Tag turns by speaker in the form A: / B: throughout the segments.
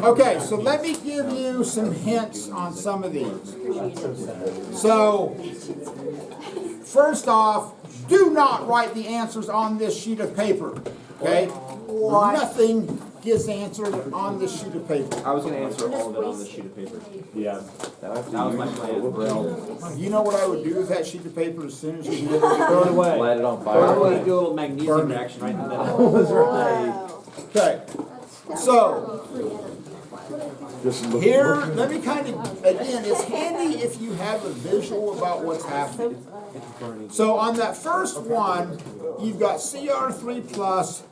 A: Okay, so let me give you some hints on some of these. So, first off, do not write the answers on this sheet of paper, okay? Nothing gets answered on this sheet of paper.
B: I was going to answer all of it on this sheet of paper.
C: Yeah.
B: That was my plan.
A: You know what I would do with that sheet of paper as soon as you get it?
C: Throw it away.
B: Light it on
C: Throw
B: fire.
C: it away.
B: Do a little magnesium
A: Burn it.
B: reaction right in the middle.
C: That was right.
A: Okay, so here, let me kind of, again, it's handy if you have a visual about what's happening. So on that first one, you've got Cr3 plus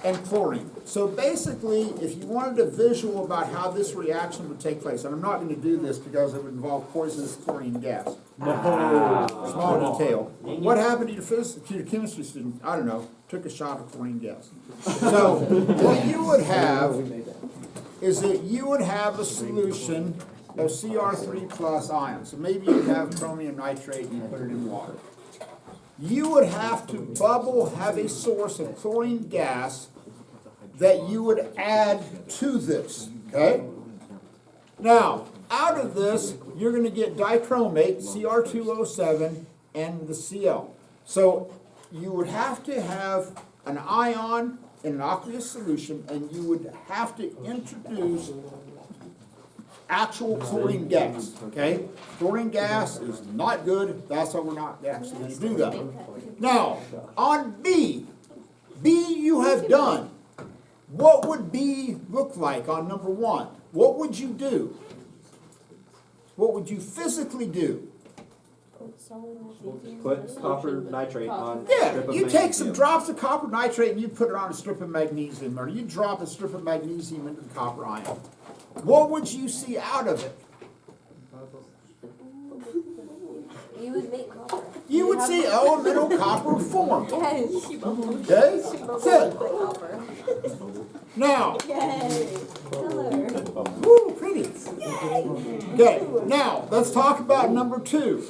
A: and chlorine. So basically, if you wanted a visual about how this reaction would take place, and I'm not going to do this because it would involve poisonous chlorine gas. Small detail. What happened to your chemistry student? I don't know. Took a shot of chlorine gas. So what you would have is that you would have a solution of Cr3 plus ions. So maybe you have chromium nitrate and you put it in water. You would have to have a source of chlorine gas that you would add to this, okay? Now, out of this, you're going to get dichromate, Cr2O7, and the Cl. So you would have to have an ion in an aqueous solution, and you would have to introduce actual chlorine gas, okay? Chlorine gas is not good, that's why we're not actually going to do that. Now, on B you have done. What would B look like on number 1? What would you do? What would you physically do?
B: Put copper nitrate on.
A: Yeah, you take some drops of copper nitrate and you put it on a strip of magnesium, or you drop a strip of magnesium into the copper ion. What would you see out of it?
D: You would make copper.
A: You would see elemental copper form.
D: Yes.
A: Okay? That's it.
D: Copper.
A: Now,
D: Yay. Color.
A: woo, pretty. Okay, now let's talk about number 2.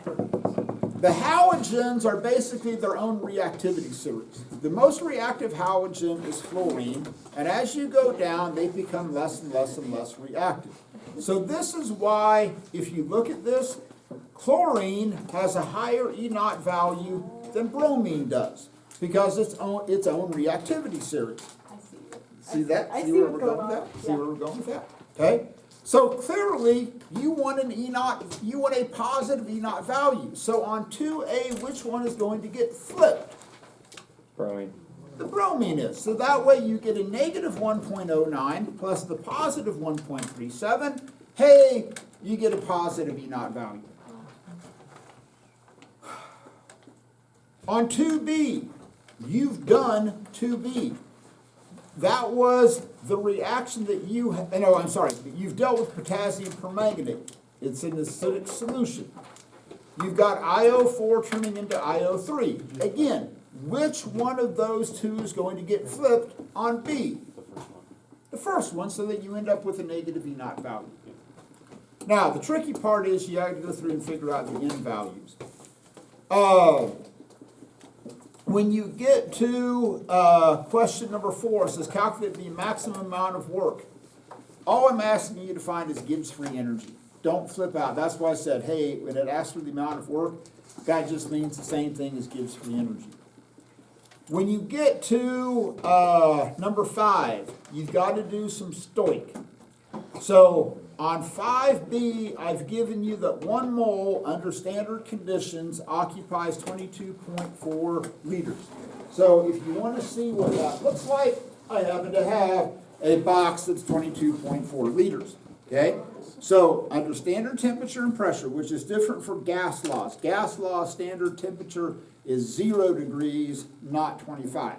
A: The halogens are basically their own reactivity series. The most reactive halogen is fluorine, and as you go down, they become less and less and less reactive. So this is why, if you look at this, chlorine has a higher E0 value than bromine does, because it's own reactivity series. See that? See where we're going with that? See where we're going with that? Okay? So clearly, you want an E0, you want a positive E0 value. So on 2A, which one is going to get flipped?
C: Bromine.
A: The bromine is. So that way you get a negative 1.09 plus the positive 1.37. Hey, you get a positive E0 value. On 2B, you've done 2B. That was the reaction that you've dealt with potassium permanganate. It's an acidic solution. You've got IO4 turning into IO3. Again, which one of those two is going to get flipped on B? The first one, so that you end up with a negative E0 value. Now, the tricky part is you have to go through and figure out the N values. When you get to question number 4, it says calculate the maximum amount of work. All I'm asking you to find is Gibbs free energy. Don't flip out. That's why I said, hey, when it asks for the amount of work, that just means the same thing as Gibbs free energy. When you get to number 5, you've got to do some stoic. So on 5B, I've given you that 1 mole under standard conditions occupies 22.4 liters. So if you want to see what that looks like, I happen to have a box that's 22.4 liters. Okay? So under standard temperature and pressure, which is different from gas laws. Gas law standard temperature is 0 degrees, not 25.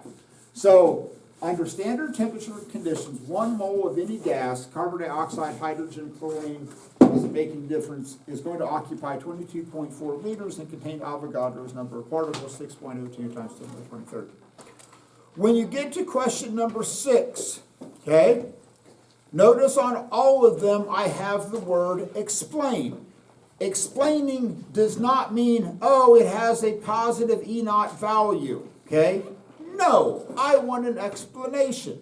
A: So under standard temperature conditions, 1 mole of any gas, carbon dioxide, hydrogen, chlorine, doesn't make any difference, is going to occupy 22.4 liters and contain Avogadro's number of particles, 6.02 times 10 to the 23rd. When you get to question number 6, okay, notice on all of them I have the word explain. Explaining does not mean, oh, it has a positive E0 value, okay? No, I want an explanation.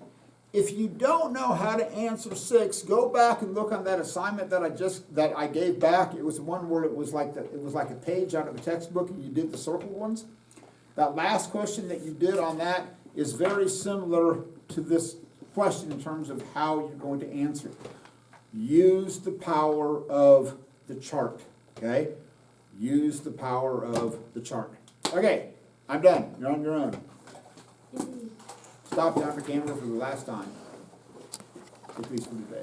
A: If you don't know how to answer 6, go back and look on that assignment that I gave back. It was one where it was like a page out of a textbook and you did the circled ones. That last question that you did on that is very similar to this question in terms of how you're going to answer it. Use the power of the chart, okay? Use the power of the chart. Okay, I'm done. You're on your own. Stop Dr. Campbell for the last time. At least for today.